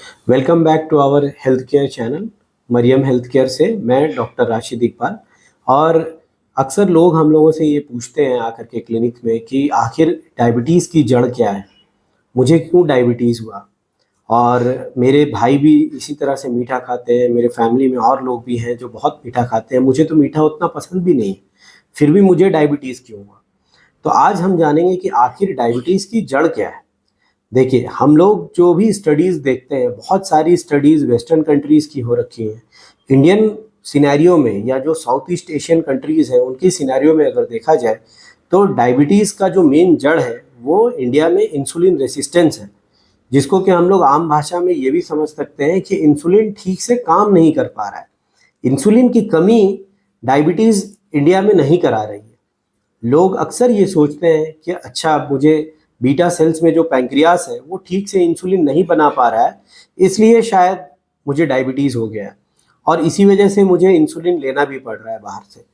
Welcome back to our health care channel Mariam health care से मैं doctor Rashid Iqbal. और अक्सर लोग हम लोगों से ये पूछते हैं आकर के क्लिनिक में कि आखिर डायबिटीज़ की जड़ क्या है, मुझे क्यों डायबिटीज़ हुआ। और मेरे भाई भी इसी तरह से मीठा खाते हैं, मेरे फैमिली में और लोग भी हैं जो बहुत मीठा खाते हैं, मुझे तो मीठा उतना पसंद भी नहीं, फिर भी मुझे डायबिटीज़ क्यों हुआ। तो आज हम जानेंगे कि आखिर डायबिटीज़ की जड़ क्या है। देखिए, हम लोग जो भी स्टडीज़ देखते हैं, बहुत सारी स्टडीज़ वेस्टर्न कंट्रीज़ की हो रखी हैं। इंडियन सिनेरियो में या जो साउथ ईस्ट एशियन कंट्रीज़ हैं, उनकी सिनेरियो में अगर देखा जाए तो डायबिटीज़ का जो मेन जड़ है वो इंडिया में इंसुलिन रेसिस्टेंस है, जिसको कि हम लोग आम भाषा में ये भी समझ सकते हैं कि इंसुलिन ठीक से काम नहीं कर पा रहा है। इंसुलिन की कमी डायबिटीज़ इंडिया में नहीं करा रही है। लोग अक्सर ये सोचते हैं कि अच्छा, मुझे बीटा सेल्स में जो पैंक्रियास है वो ठीक से इंसुलिन नहीं बना पा रहा है, इसलिए शायद मुझे डायबिटीज़ हो गया है और इसी वजह से मुझे इंसुलिन लेना भी पड़ रहा है बाहर से।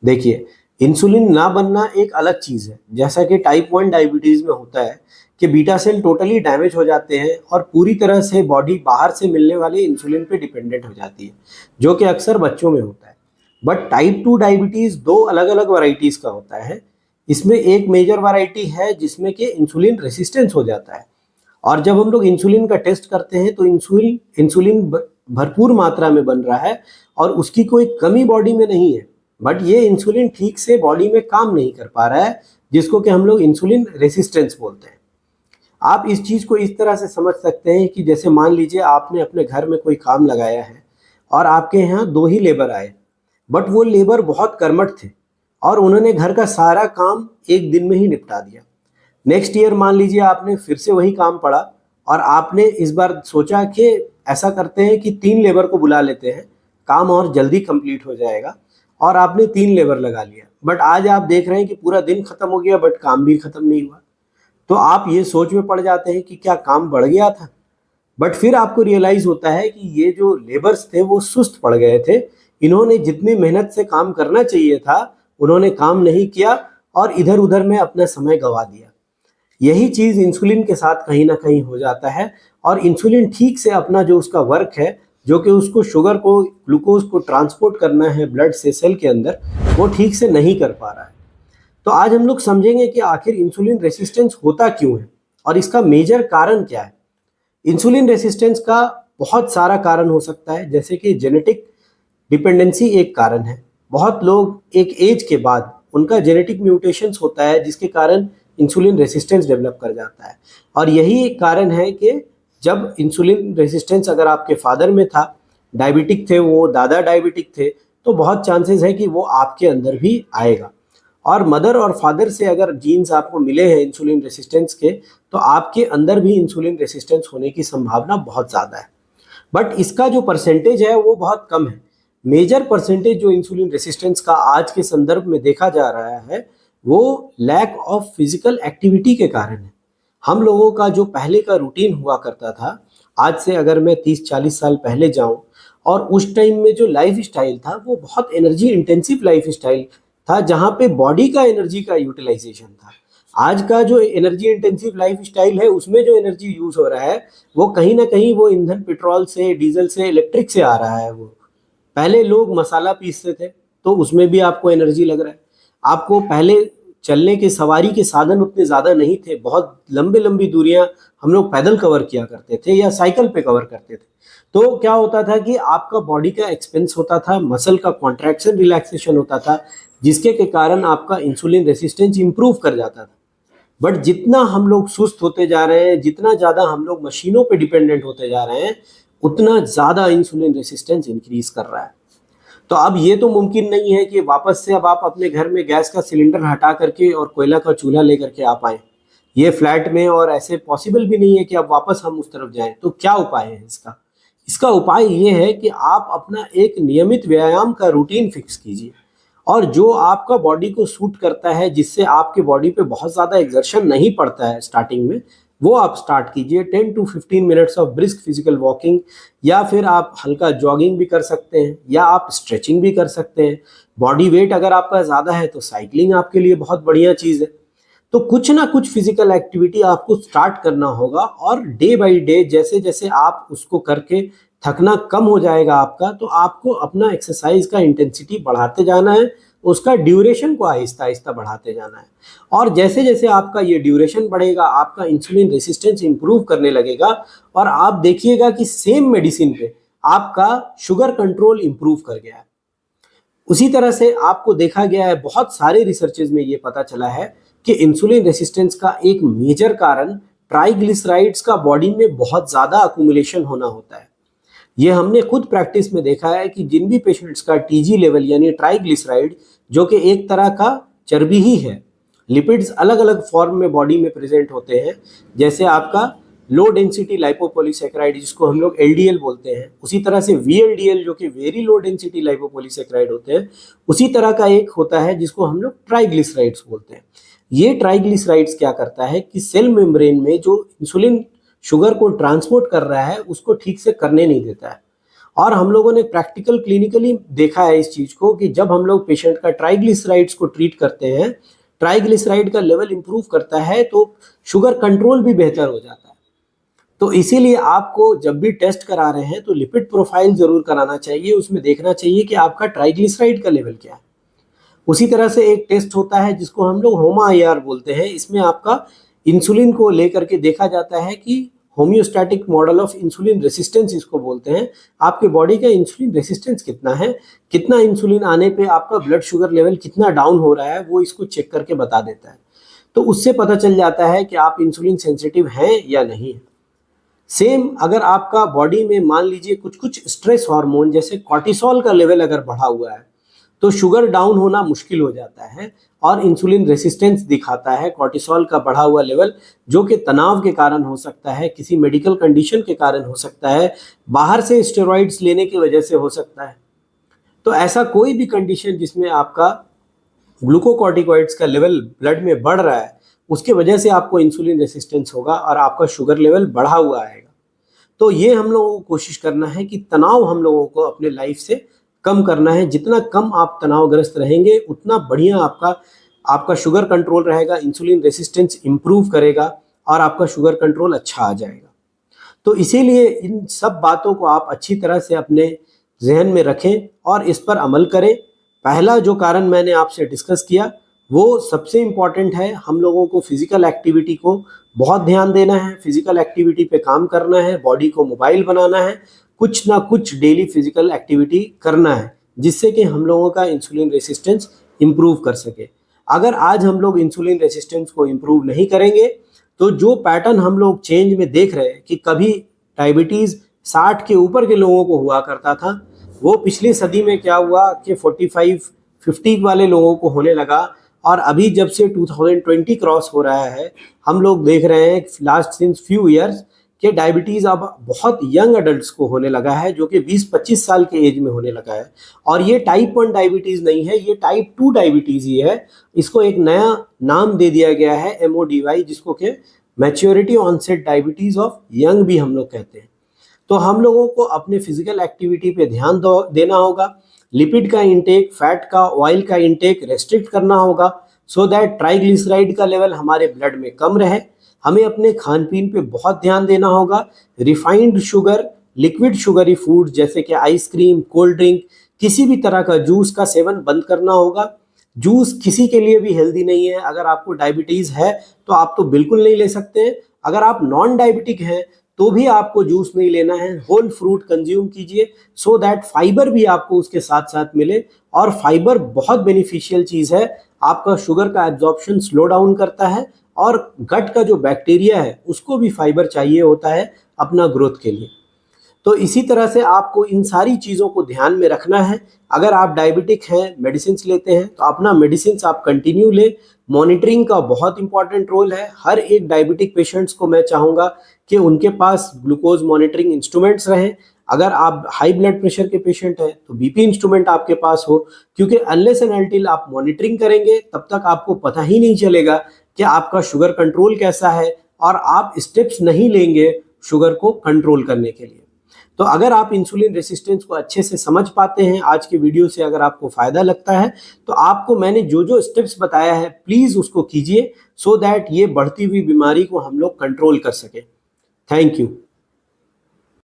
देखिए, इंसुलिन ना बनना एक अलग चीज़ है, जैसा कि टाइप 1 डायबिटीज़ में होता है कि बीटा सेल टोटली डैमेज हो जाते हैं और पूरी तरह से बॉडी बाहर से मिलने वाले इंसुलिन पे डिपेंडेंट हो जाती है, जो कि अक्सर बच्चों में होता है। बट टाइप 2 डायबिटीज़ दो अलग अलग वैरायटीज़ का होता है। इसमें एक मेजर वैरायटी है जिसमें कि इंसुलिन रेसिस्टेंस हो जाता है, और जब हम लोग इंसुलिन का टेस्ट करते हैं तो इंसुलिन इंसुलिन भरपूर मात्रा में बन रहा है और उसकी कोई कमी बॉडी में नहीं है, बट ये इंसुलिन ठीक से बॉडी में काम नहीं कर पा रहा है, जिसको कि हम लोग इंसुलिन रेसिस्टेंस बोलते हैं। आप इस चीज़ को इस तरह से समझ सकते हैं कि जैसे मान लीजिए आपने अपने घर में कोई काम लगाया है और आपके यहाँ 2 ही लेबर आए, बट वो लेबर बहुत कर्मठ थे और उन्होंने घर का सारा काम एक दिन में ही निपटा दिया। नेक्स्ट ईयर मान लीजिए आपने फिर से वही काम पड़ा और आपने इस बार सोचा कि ऐसा करते हैं कि 3 लेबर को बुला लेते हैं, काम और जल्दी कंप्लीट हो जाएगा, और आपने 3 लेबर लगा लिया। बट आज आप देख रहे हैं कि पूरा दिन खत्म हो गया बट काम भी खत्म नहीं हुआ। तो आप ये सोच में पड़ जाते हैं कि क्या काम बढ़ गया था। बट फिर आपको रियलाइज होता है कि ये जो लेबर्स थे वो सुस्त पड़ गए थे, इन्होंने जितनी मेहनत से काम करना चाहिए था उन्होंने काम नहीं किया और इधर उधर में अपना समय गंवा दिया। यही चीज़ इंसुलिन के साथ कहीं ना कहीं हो जाता है और इंसुलिन ठीक से अपना जो उसका वर्क है, जो कि उसको शुगर को, ग्लूकोज को ट्रांसपोर्ट करना है ब्लड से सेल के अंदर, वो ठीक से नहीं कर पा रहा है। तो आज हम लोग समझेंगे कि आखिर इंसुलिन रेसिस्टेंस होता क्यों है और इसका मेजर कारण क्या है। इंसुलिन रेसिस्टेंस का बहुत सारा कारण हो सकता है, जैसे कि जेनेटिक डिपेंडेंसी एक कारण है। बहुत लोग एक एज के बाद उनका जेनेटिक म्यूटेशंस होता है जिसके कारण इंसुलिन रेसिस्टेंस डेवलप कर जाता है, और यही एक कारण है कि जब इंसुलिन रेसिस्टेंस अगर आपके फादर में था, डायबिटिक थे वो, दादा डायबिटिक थे, तो बहुत चांसेस है कि वो आपके अंदर भी आएगा। और मदर और फादर से अगर जीन्स आपको मिले हैं इंसुलिन रेसिस्टेंस के, तो आपके अंदर भी इंसुलिन रेसिस्टेंस होने की संभावना बहुत ज़्यादा है। बट इसका जो परसेंटेज है वो बहुत कम है। मेजर परसेंटेज जो इंसुलिन रेसिस्टेंस का आज के संदर्भ में देखा जा रहा है वो लैक ऑफ फिजिकल एक्टिविटी के कारण है। हम लोगों का जो पहले का रूटीन हुआ करता था, आज से अगर मैं 30-40 साल पहले जाऊं, और उस टाइम में जो लाइफ स्टाइल था वो बहुत एनर्जी इंटेंसिव लाइफ स्टाइल था, जहाँ पे बॉडी का एनर्जी का यूटिलाइजेशन था। आज का जो एनर्जी इंटेंसिव लाइफ स्टाइल है उसमें जो एनर्जी यूज हो रहा है वो कहीं ना कहीं वो ईंधन पेट्रोल से, डीजल से, इलेक्ट्रिक से आ रहा है। वो पहले लोग मसाला पीसते थे तो उसमें भी आपको एनर्जी लग रहा है। आपको पहले चलने के, सवारी के साधन उतने ज़्यादा नहीं थे, बहुत लंबी लंबी दूरियां हम लोग पैदल कवर किया करते थे या साइकिल पे कवर करते थे। तो क्या होता था कि आपका बॉडी का एक्सपेंस होता था, मसल का कॉन्ट्रैक्शन रिलैक्सेशन होता था, जिसके के कारण आपका इंसुलिन रेसिस्टेंस इंप्रूव कर जाता था। बट जितना हम लोग सुस्त होते जा रहे हैं, जितना ज़्यादा हम लोग मशीनों पे डिपेंडेंट होते जा रहे हैं, उतना ज़्यादा इंसुलिन रेसिस्टेंस इंक्रीज कर रहा है। तो अब ये तो मुमकिन नहीं है कि वापस से अब आप अपने घर में गैस का सिलेंडर हटा करके और कोयला का चूल्हा लेकर के आप आए, ये फ्लैट में, और ऐसे पॉसिबल भी नहीं है कि अब वापस हम उस तरफ जाएं। तो क्या उपाय है इसका? इसका उपाय ये है कि आप अपना एक नियमित व्यायाम का रूटीन फिक्स कीजिए, और जो आपका बॉडी को सूट करता है, जिससे आपके बॉडी पे बहुत ज़्यादा एक्सर्शन नहीं पड़ता है स्टार्टिंग में, वो आप स्टार्ट कीजिए। 10 to 15 minutes of brisk physical walking, या फिर आप हल्का जॉगिंग भी कर सकते हैं, या आप स्ट्रेचिंग भी कर सकते हैं। बॉडी वेट अगर आपका ज़्यादा है तो साइकिलिंग आपके लिए बहुत बढ़िया चीज़ है। तो कुछ ना कुछ फिजिकल एक्टिविटी आपको स्टार्ट करना होगा, और डे बाय डे जैसे जैसे आप उसको करके थकना कम हो जाएगा आपका, तो आपको अपना एक्सरसाइज का इंटेंसिटी बढ़ाते जाना है, उसका ड्यूरेशन को आहिस्ता आहिस्ता बढ़ाते जाना है। और जैसे जैसे आपका ये ड्यूरेशन बढ़ेगा, आपका इंसुलिन रेसिस्टेंस इंप्रूव करने लगेगा, और आप देखिएगा कि सेम मेडिसिन पे आपका शुगर कंट्रोल इंप्रूव कर गया है। उसी तरह से आपको देखा गया है, बहुत सारे रिसर्चेज में ये पता चला है कि इंसुलिन रेसिस्टेंस का एक मेजर कारण ट्राइग्लिसराइड्स का बॉडी में बहुत ज़्यादा अकुमुलेशन होना होता है। ये हमने खुद प्रैक्टिस में देखा है कि जिन भी पेशेंट्स का टीजी लेवल यानी ट्राइग्लिसराइड, जो कि एक तरह का चर्बी ही है, लिपिड्स अलग अलग फॉर्म में बॉडी में प्रेजेंट होते हैं, जैसे आपका लो डेंसिटी लाइपोपॉलीसैकेराइड जिसको हम लोग एलडीएल बोलते हैं, उसी तरह से वीएलडीएल जो कि वेरी लो डेंसिटी लाइपोपॉलीसैकेराइड होते हैं, उसी तरह का एक होता है जिसको हम लोग ट्राइग्लिसराइड्स बोलते हैं। ये ट्राइग्लिसराइड्स क्या करता है कि सेल मेम्ब्रेन में जो इंसुलिन शुगर को ट्रांसपोर्ट कर रहा है उसको ठीक से करने नहीं देता है। और हम लोगों ने प्रैक्टिकल क्लिनिकली देखा है इस चीज़ को कि जब हम लोग पेशेंट का ट्राइग्लिसराइड्स को ट्रीट करते हैं, ट्राइग्लिसराइड का लेवल इंप्रूव करता है, तो शुगर कंट्रोल भी बेहतर हो जाता है। तो इसीलिए आपको जब भी टेस्ट करा रहे हैं तो लिपिड प्रोफाइल जरूर कराना चाहिए, उसमें देखना चाहिए कि आपका ट्राइग्लिसराइड का लेवल क्या है। उसी तरह से एक टेस्ट होता है जिसको हम लोग होमा IR बोलते हैं, इसमें आपका इंसुलिन को लेकर के देखा जाता है कि homeostatic model of insulin resistance इसको बोलते हैं, आपके बॉडी का इंसुलिन रेसिस्टेंस कितना है, कितना इंसुलिन आने पे आपका ब्लड शुगर लेवल कितना डाउन हो रहा है, वो इसको चेक करके बता देता है। तो उससे पता चल जाता है कि आप इंसुलिन सेंसिटिव हैं या नहीं है। सेम अगर आपका बॉडी में मान लीजिए कुछ कुछ स्ट्रेस हार्मोन जैसे कॉर्टिसोल का लेवल अगर बढ़ा हुआ है, तो शुगर डाउन होना मुश्किल हो जाता है और इंसुलिन रेसिस्टेंस दिखाता है कॉर्टिसोल का बढ़ा हुआ लेवल, जो कि तनाव के कारण हो सकता है, किसी मेडिकल कंडीशन के कारण हो सकता है, बाहर से स्टेरॉइड्स लेने की वजह से हो सकता है। तो ऐसा कोई भी कंडीशन जिसमें आपका ग्लूकोकॉर्टिकॉइड्स का लेवल ब्लड में बढ़ रहा है, उसके वजह से आपको इंसुलिन रेसिस्टेंस होगा और आपका शुगर लेवल बढ़ा हुआ आएगा। तो ये हम लोगों को कोशिश करना है कि तनाव हम लोगों को अपने लाइफ से कम करना है। जितना कम आप तनावग्रस्त रहेंगे उतना बढ़िया आपका शुगर कंट्रोल रहेगा, इंसुलिन रेसिस्टेंस इंप्रूव करेगा और आपका शुगर कंट्रोल अच्छा आ जाएगा। तो इसीलिए इन सब बातों को आप अच्छी तरह से अपने जहन में रखें और इस पर अमल करें। पहला जो कारण मैंने आपसे डिस्कस किया वो सबसे इम्पॉर्टेंट है, हम लोगों को फिजिकल एक्टिविटी को बहुत ध्यान देना है, फिजिकल एक्टिविटी पे काम करना है, बॉडी को मोबाइल बनाना है, कुछ ना कुछ डेली फिजिकल एक्टिविटी करना है जिससे कि हम लोगों का इंसुलिन रेसिस्टेंस इम्प्रूव कर सके। अगर आज हम लोग इंसुलिन रेसिस्टेंस को इम्प्रूव नहीं करेंगे तो जो पैटर्न हम लोग चेंज में देख रहे हैं कि कभी डायबिटीज़ 60 के ऊपर के लोगों को हुआ करता था, वो पिछली सदी में क्या हुआ कि 45-50 वाले लोगों को होने लगा, और अभी जब से 2020 क्रॉस हो रहा है हम लोग देख रहे हैं लास्ट सिंस फ्यू ईयर्स कि डायबिटीज़ अब बहुत यंग अडल्ट्स को होने लगा है, जो कि 20-25 साल के एज में होने लगा है। और ये टाइप 1 डायबिटीज़ नहीं है, ये टाइप 2 डायबिटीज़ ही है। इसको एक नया नाम दे दिया गया है MODY, जिसको कि maturity onset diabetes of young भी हम लोग कहते हैं। तो हम लोगों को अपने फिजिकल एक्टिविटी पे ध्यान देना होगा, लिपिड का इंटेक, फैट का, ऑयल का इंटेक रेस्ट्रिक्ट करना होगा सो दैट ट्राइग्लिसराइड का लेवल हमारे ब्लड में कम रहे। हमें अपने खान पीन पे बहुत ध्यान देना होगा, refined sugar, liquid sugary food जैसे कि आइसक्रीम, कोल्ड ड्रिंक, किसी भी तरह का जूस का सेवन बंद करना होगा। जूस किसी के लिए भी हेल्दी नहीं है। अगर आपको डायबिटीज़ है तो आप तो बिल्कुल नहीं ले सकते हैं, अगर आप नॉन डायबिटिक हैं तो भी आपको जूस नहीं लेना है। होल फ्रूट कंज्यूम कीजिए सो दैट फाइबर भी आपको उसके साथ साथ मिले, और फाइबर बहुत बेनिफिशियल चीज़ है, आपका शुगर का एब्जॉर्प्शन स्लो डाउन करता है और गट का जो बैक्टीरिया है उसको भी फाइबर चाहिए होता है अपना ग्रोथ के लिए। तो इसी तरह से आपको इन सारी चीज़ों को ध्यान में रखना है। अगर आप डायबिटिक हैं, मेडिसिन लेते हैं, तो अपना मेडिसिन आप कंटिन्यू लें। मॉनिटरिंग का बहुत इंपॉर्टेंट रोल है। हर एक डायबिटिक पेशेंट्स को मैं चाहूँगा कि उनके पास ग्लूकोज मॉनिटरिंग इंस्ट्रूमेंट्स रहें। अगर आप हाई ब्लड प्रेशर के पेशेंट हैं तो BP इंस्ट्रूमेंट आपके पास हो, क्योंकि अनलेस एंड अनटिल आप मॉनिटरिंग करेंगे तब तक आपको पता ही नहीं चलेगा कि आपका शुगर कंट्रोल कैसा है, और आप स्टेप्स नहीं लेंगे शुगर को कंट्रोल करने के लिए। तो अगर आप इंसुलिन रेसिस्टेंस को अच्छे से समझ पाते हैं, आज के वीडियो से अगर आपको फायदा लगता है, तो आपको मैंने जो जो स्टेप्स बताया है प्लीज उसको कीजिए, सो दैट ये बढ़ती हुई बीमारी को हम लोग कंट्रोल कर सकें। Thank you.